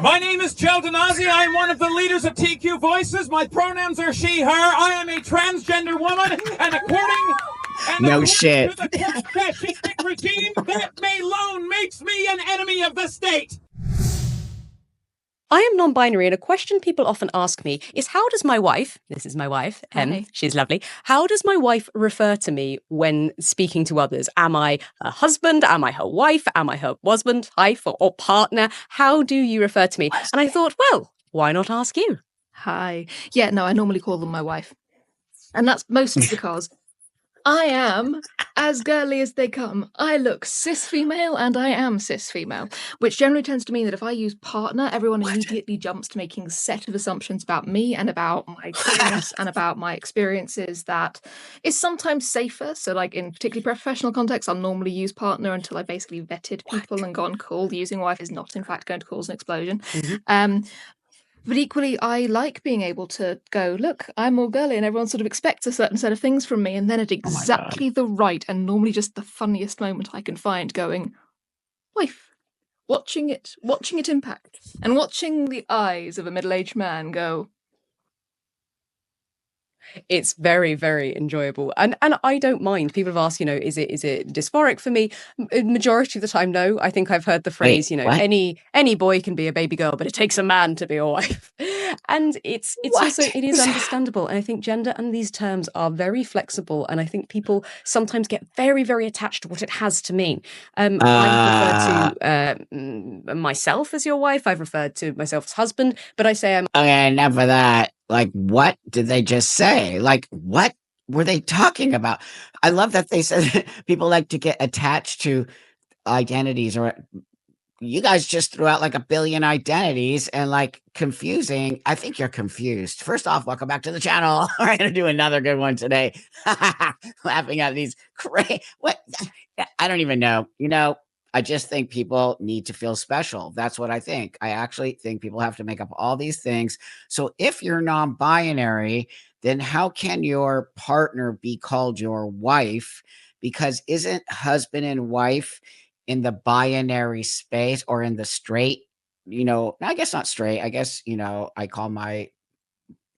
My name is Joe Donazzi. I am one of the leaders of TQ Voices. My pronouns are she, her. I am a transgender woman, and No according shit. to the current fascistic regime, that may alone makes me an enemy of the state. I am non-binary, and a question people often ask me is, how does my wife, this is my wife, Hi. she's lovely, how does my wife refer to me when speaking to others? Am I her husband? Am I her wife? Am I her husband, wife, or partner? How do you refer to me? And I thought, well, why not ask you? Hi. Yeah, no, I normally call them my wife. And that's mostly because I am as girly as they come. I look cis female and I am cis female, which generally tends to mean that if I use partner, everyone immediately jumps to making a set of assumptions about me and about my queerness and about my experiences that is sometimes safer. So, like in particularly professional contexts, I'll normally use partner until I basically vetted people and gone, cool, using wife is not in fact going to cause an explosion. But equally, I like being able to go, look, I'm more girly, and everyone sort of expects a certain set of things from me, and then at exactly the right and normally just the funniest moment I can find, going, wife, watching it impact, and watching the eyes of a middle-aged man go. It's very, very enjoyable. And I don't mind. People have asked, is it dysphoric for me? Majority of the time, no. I think I've heard the phrase, what? any boy can be a baby girl, but it takes a man to be a wife. And it's also, it is understandable. And I think gender and these terms are very flexible. And I think people sometimes get very, very attached to what it has to mean. I've referred to myself as your wife. I've referred to myself as husband, but I say I'm... Okay, enough of that. Like, what did they just say? Like, what were they talking about? I love that they said people like to get attached to identities, or you guys just threw out like a billion identities and like confusing. I think you're confused. First off, welcome back to the channel. We're going to do another good one today. Laughing at these what? I don't even know. I just think people need to feel special. That's what I think. I actually think people have to make up all these things. So if you're non-binary, then how can your partner be called your wife? Because isn't husband and wife in the binary space, or in the straight, I guess not straight. I guess, I call my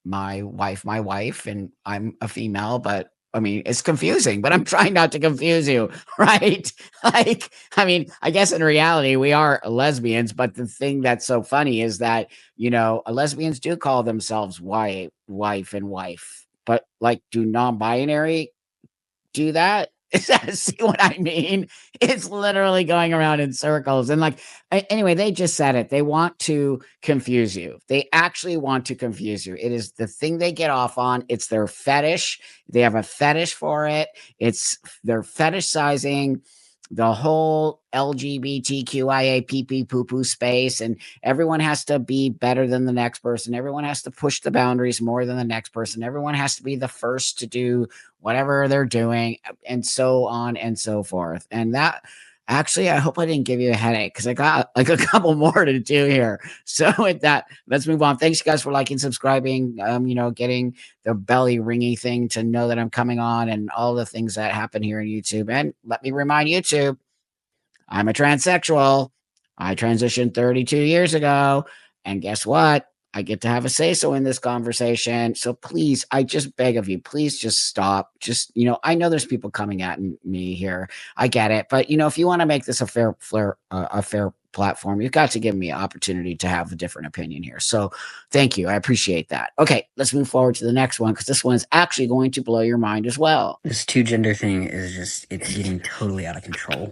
wife, and I'm a female, but I mean, it's confusing, but I'm trying not to confuse you, right? Like, I mean, I guess in reality, we are lesbians, but the thing that's so funny is that, lesbians do call themselves wife, and wife, but like, do non-binary do that? See what I mean? It's literally going around in circles. And like, anyway, they just said it. They want to confuse you. They actually want to confuse you. It is the thing they get off on. It's their fetish. They have a fetish for it. They're fetishizing the whole LGBTQIA poo poo space, and everyone has to be better than the next person. Everyone has to push the boundaries more than the next person. Everyone has to be the first to do whatever they're doing, and so on and so forth. And that, actually, I hope I didn't give you a headache, because I got like a couple more to do here. So with that, let's move on. Thanks, you guys, for liking, subscribing, getting the belly ringy thing to know that I'm coming on, and all the things that happen here on YouTube. And let me remind YouTube, I'm a transsexual. I transitioned 32 years ago. And guess what? I get to have a say-so in this conversation. So please, I just beg of you, please just stop. Just, I know there's people coming at me here. I get it. But, if you want to make this a fair platform, you've got to give me an opportunity to have a different opinion here. So thank you. I appreciate that. Okay, let's move forward to the next one, because this one is actually going to blow your mind as well. This two gender thing is just, it's getting totally out of control.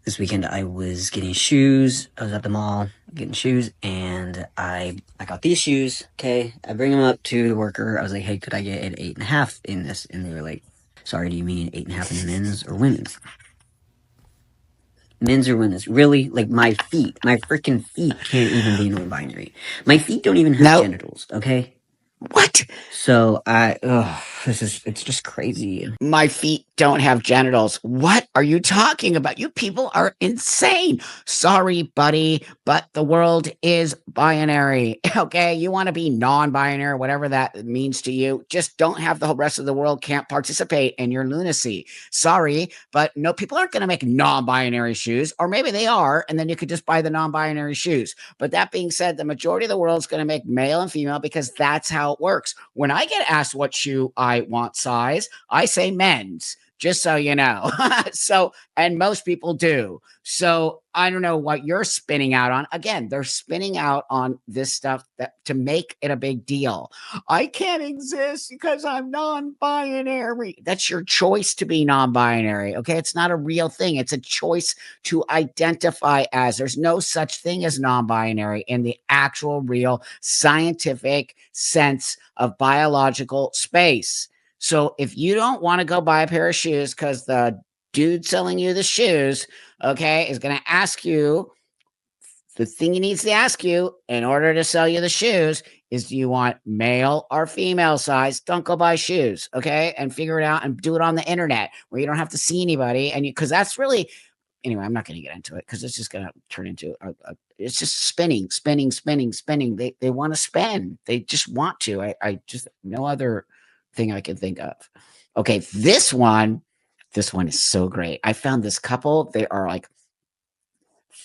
This weekend I was getting shoes. I was at the mall getting shoes, and I got these shoes. Okay, I bring them up to the worker. I was like, hey, could I get an 8.5 in this? And they were like, sorry, do you mean 8.5 in men's or women's? Men's or women's? Really? Like, my freaking feet can't even be non-binary. My feet don't even have genitals, okay? What? So it's just crazy. My feet don't have genitals. What are you talking about? You people are insane. Sorry, buddy, but the world is binary. Okay, you want to be non-binary, whatever that means to you. Just don't have the whole rest of the world can't participate in your lunacy. Sorry, but no, people aren't going to make non-binary shoes, or maybe they are, and then you could just buy the non-binary shoes. But that being said, the majority of the world is going to make male and female because that's how it works. When I get asked what shoe I want size, I say men's, just so you know. And most people do. So I don't know what you're spinning out on. Again, they're spinning out on this stuff that to make it a big deal. I can't exist because I'm non-binary. That's your choice to be non-binary. Okay. It's not a real thing. It's a choice to identify as. There's no such thing as non-binary in the actual real scientific sense of biological space. So if you don't want to go buy a pair of shoes because the dude selling you the shoes, okay, is going to ask you, the thing he needs to ask you in order to sell you the shoes is, do you want male or female size? Don't go buy shoes, okay? And figure it out and do it on the internet where you don't have to see anybody. And because that's really, anyway, I'm not going to get into it because it's just going to turn into it's just spinning. They want to spend. They just want to. I just, no other thing I can think of. Okay, this one is so great. I found this couple. They are like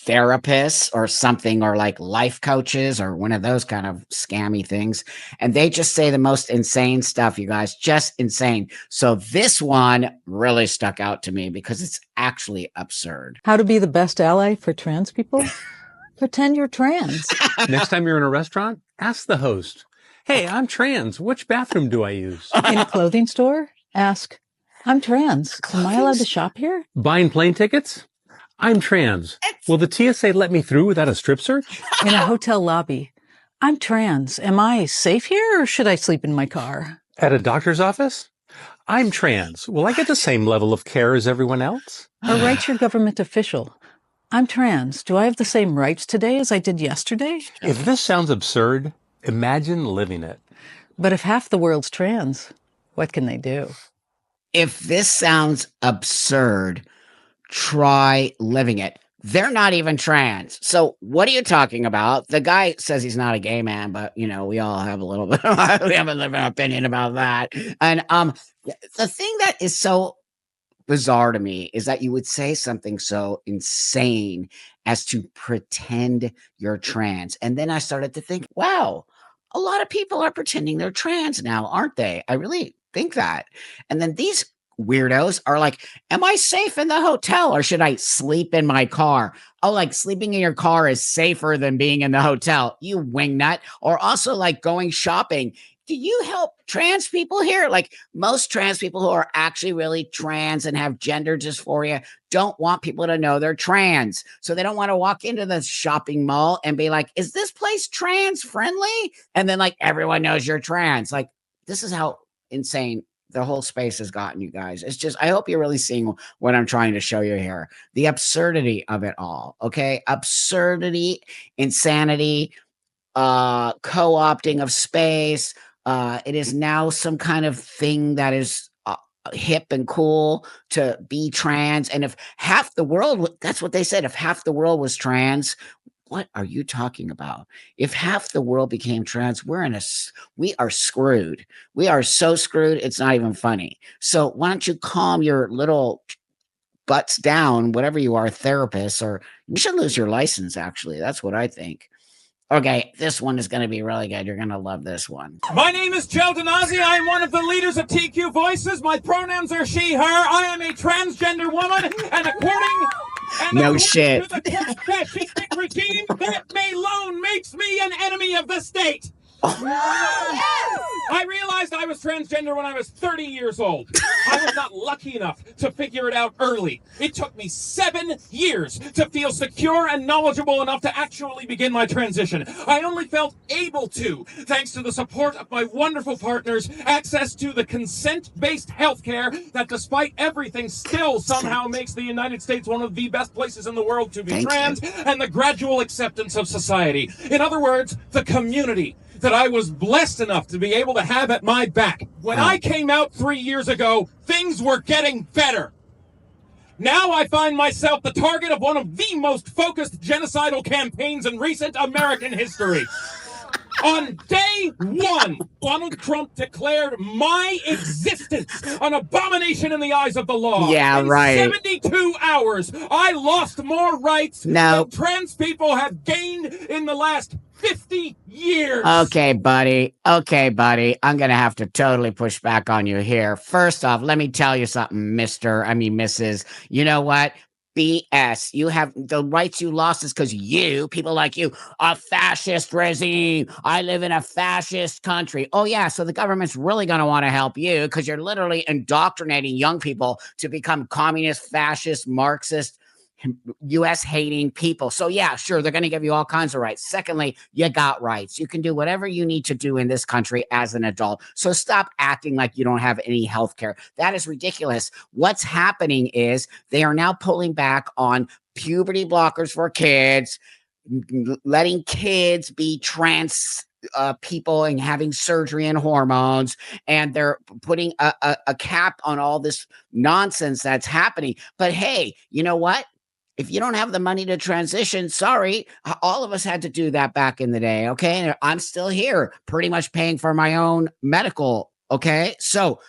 therapists or something, or like life coaches or one of those kind of scammy things. And they just say the most insane stuff, you guys, just insane. So this one really stuck out to me because it's actually absurd. How to be the best ally for trans people? Pretend you're trans. Next time you're in a restaurant, ask the host, "Hey, I'm trans. Which bathroom do I use?" In a clothing store, ask, "I'm trans. Am I allowed to shop here?" Buying plane tickets? "I'm trans. Will the TSA let me through without a strip search?" In a hotel lobby, "I'm trans. Am I safe here or should I sleep in my car?" At a doctor's office? "I'm trans. Will I get the same level of care as everyone else?" Or write your government official, "I'm trans. Do I have the same rights today as I did yesterday?" If this sounds absurd, imagine living it. But if half the world's trans, what can they do? If this sounds absurd, try living it. They're not even trans. So what are you talking about? The guy says he's not a gay man, but you know, we all have a little bit we have a little bit of an opinion about that. And the thing that is so bizarre to me is that you would say something so insane as to pretend you're trans. And then I started to think, wow, a lot of people are pretending they're trans now, aren't they? I really think that. And then these weirdos are like, am I safe in the hotel or should I sleep in my car? Oh, like sleeping in your car is safer than being in the hotel, you wingnut. Or also like going shopping. Do you help trans people here? Like most trans people who are actually really trans and have gender dysphoria don't want people to know they're trans. So they don't want to walk into the shopping mall and be like, is this place trans friendly? And then like everyone knows you're trans. Like this is how insane the whole space has gotten, you guys. It's just, I hope you're really seeing what I'm trying to show you here. The absurdity of it all. Okay. Absurdity, insanity, co-opting of space. It is now some kind of thing that is hip and cool to be trans. And if half the world, that's what they said, if half the world was trans, what are you talking about? If half the world became trans, we are screwed. We are so screwed. It's not even funny. So why don't you calm your little butts down, whatever you are, therapists, or you should lose your license. Actually, that's what I think. Okay, this one is going to be really good. You're going to love this one. My name is Joe Donazzi. I am one of the leaders of TQ Voices. My pronouns are she, her. I am a transgender woman, and No shit. to the fascistic regime, that alone makes me an enemy of the state. I realized I was transgender when I was 30 years old. I was not lucky enough to figure it out early. It took me 7 years to feel secure and knowledgeable enough to actually begin my transition. I only felt able to, thanks to the support of my wonderful partners, access to the consent-based healthcare that, despite everything, still somehow makes the United States one of the best places in the world to be trans, and the gradual acceptance of society. In other words, the community. that I was blessed enough to be able to have at my back. When I came out 3 years ago, things were getting better. Now I find myself the target of one of the most focused genocidal campaigns in recent American history. On day one, Donald Trump declared my existence an abomination in the eyes of the law. Yeah, in right. 72 hours, I lost more rights Nope. than trans people have gained in the last 50 years. Okay, buddy. Okay, buddy. I'm going to have to totally push back on you here. First off, let me tell you something, Mrs. You know what? BS. You have the rights you lost is because people like you, a fascist regime. I live in a fascist country. Oh, yeah. So the government's really going to want to help you because you're literally indoctrinating young people to become communist, fascist, Marxist, U.S. hating people. So yeah, sure, they're going to give you all kinds of rights. Secondly, you got rights. You can do whatever you need to do in this country as an adult. So stop acting like you don't have any health care. That is ridiculous. What's happening is they are now pulling back on puberty blockers for kids, letting kids be trans people and having surgery and hormones, and they're putting a cap on all this nonsense that's happening. But hey, you know what? If you don't have the money to transition, sorry, all of us had to do that back in the day, okay? And I'm still here, pretty much paying for my own medical, okay? So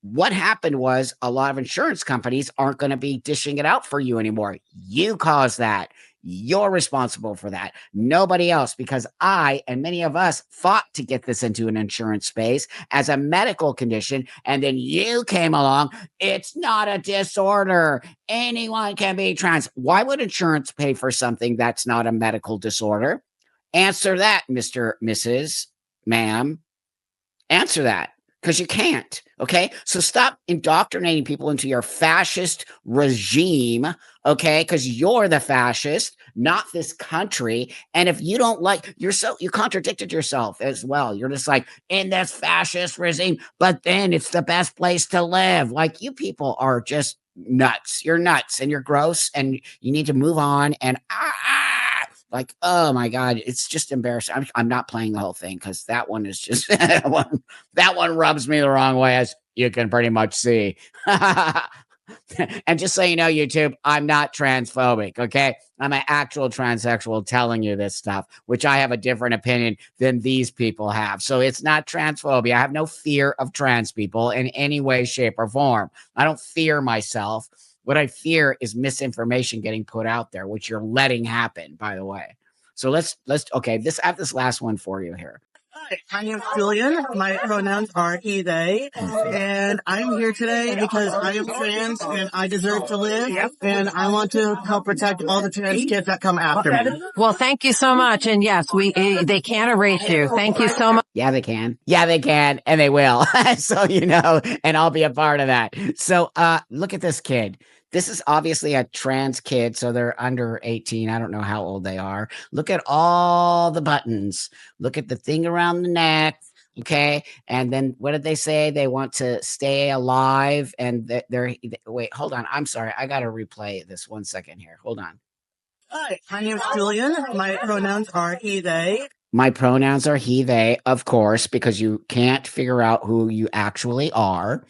what happened was a lot of insurance companies aren't going to be dishing it out for you anymore. You caused that. You're responsible for that. Nobody else, because I and many of us fought to get this into an insurance space as a medical condition. And then you came along. It's not a disorder. Anyone can be trans. Why would insurance pay for something that's not a medical disorder? Answer that, Mrs., ma'am. Answer that. Because you can't, okay? So stop indoctrinating people into your fascist regime, okay? Because you're the fascist, not this country. And if you don't like, you contradicted yourself as well. You're just like, in this fascist regime, but then it's the best place to live. Like, you people are just nuts. You're nuts and you're gross and you need to move on. And like, oh my God, it's just embarrassing. I'm not playing the whole thing because that one is just that one rubs me the wrong way, as you can pretty much see. And just so you know, YouTube, I'm not transphobic, okay? I'm an actual transsexual telling you this stuff, which I have a different opinion than these people have. So it's not transphobia. I have no fear of trans people in any way, shape, or form. I don't fear myself. What I fear is misinformation getting put out there, which you're letting happen, by the way. So let's okay, I have this last one for you here. Hi, I am Julian. My pronouns are he, they, and I'm here today because I am trans and I deserve to live, and I want to help protect all the trans kids that come after me. Well, thank you so much. And yes, they can't erase you. Thank you so much. Yeah, they can. Yeah, they can, and they will. So, you know, and I'll be a part of that. So look at this kid. This is obviously a trans kid, so they're under 18. I don't know how old they are. Look at all the buttons. Look at the thing around the neck, okay? And then what did they say? They want to stay alive, and wait, hold on. I'm sorry. I got to replay this 1 second here. Hold on. Hi, my name is Julian. My pronouns are he, they. My pronouns are he, they, of course, because you can't figure out who you actually are.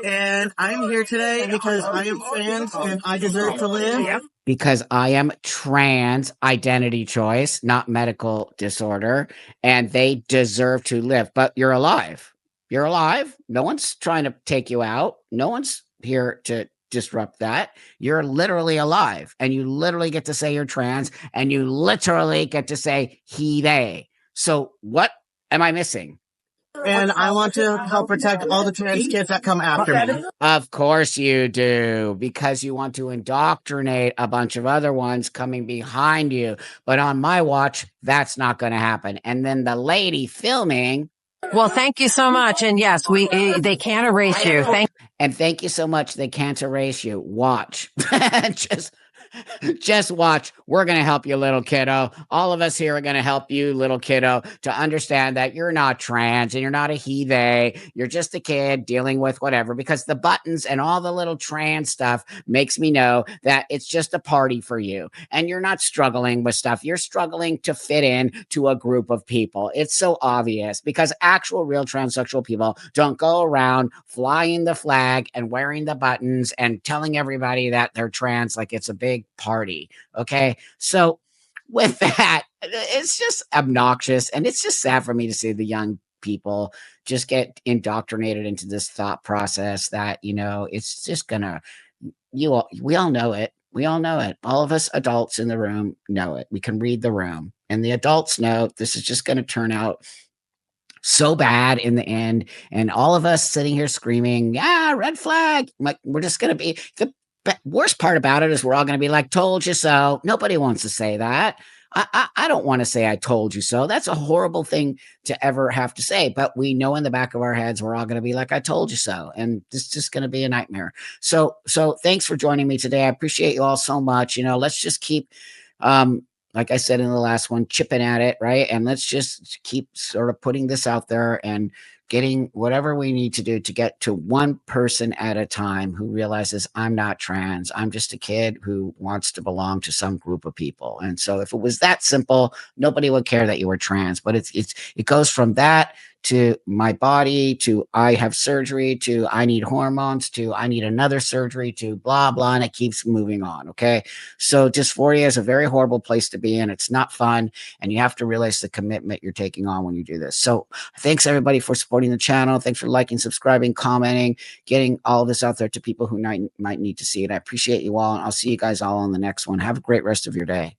And I'm here today because I am trans and I deserve to live. Because I am trans, identity choice, not medical disorder, and they deserve to live. But you're alive. You're alive. No one's trying to take you out. No one's here to disrupt that. You're literally alive, and you literally get to say you're trans, and you literally get to say he, they. So what am I missing? And I want to help protect all the trans kids that come after me. Of course you do, because you want to indoctrinate a bunch of other ones coming behind you. But on my watch, that's not going to happen. And then the lady filming. Well, thank you so much. And yes, they can't erase you. Thank you so much. They can't erase you. Watch. Just watch. We're going to help you, little kiddo. All of us here are going to help you, little kiddo, to understand that you're not trans and you're not a he, they. You're just a kid dealing with whatever, because the buttons and all the little trans stuff makes me know that it's just a party for you. And you're not struggling with stuff. You're struggling to fit in to a group of people. It's so obvious, because actual real transsexual people don't go around flying the flag and wearing the buttons and telling everybody that they're trans like it's a big party. Okay. So with that, it's just obnoxious, and it's just sad for me to see the young people just get indoctrinated into this thought process that, it's just gonna, we all know it. We all know it. All of us adults in the room know it. We can read the room, and the adults know this is just going to turn out so bad in the end. And all of us sitting here screaming, yeah, red flag. Like, we're just going to be, the worst part about it is we're all going to be like, told you so. Nobody wants to say that. I don't want to say I told you so. That's a horrible thing to ever have to say. But we know in the back of our heads, we're all going to be like, I told you so. And it's just going to be a nightmare. So thanks for joining me today. I appreciate you all so much. Let's just keep, like I said in the last one, chipping at it, right? And let's just keep sort of putting this out there and getting whatever we need to do to get to one person at a time who realizes I'm not trans. I'm just a kid who wants to belong to some group of people. And so if it was that simple, nobody would care that you were trans. But it goes from that to my body, to I have surgery, to I need hormones, to I need another surgery, to blah, blah, and it keeps moving on, okay? So dysphoria is a very horrible place to be in. It's not fun, and you have to realize the commitment you're taking on when you do this. So thanks, everybody, for supporting the channel. Thanks for liking, subscribing, commenting, getting all of this out there to people who might need to see it. I appreciate you all, and I'll see you guys all on the next one. Have a great rest of your day.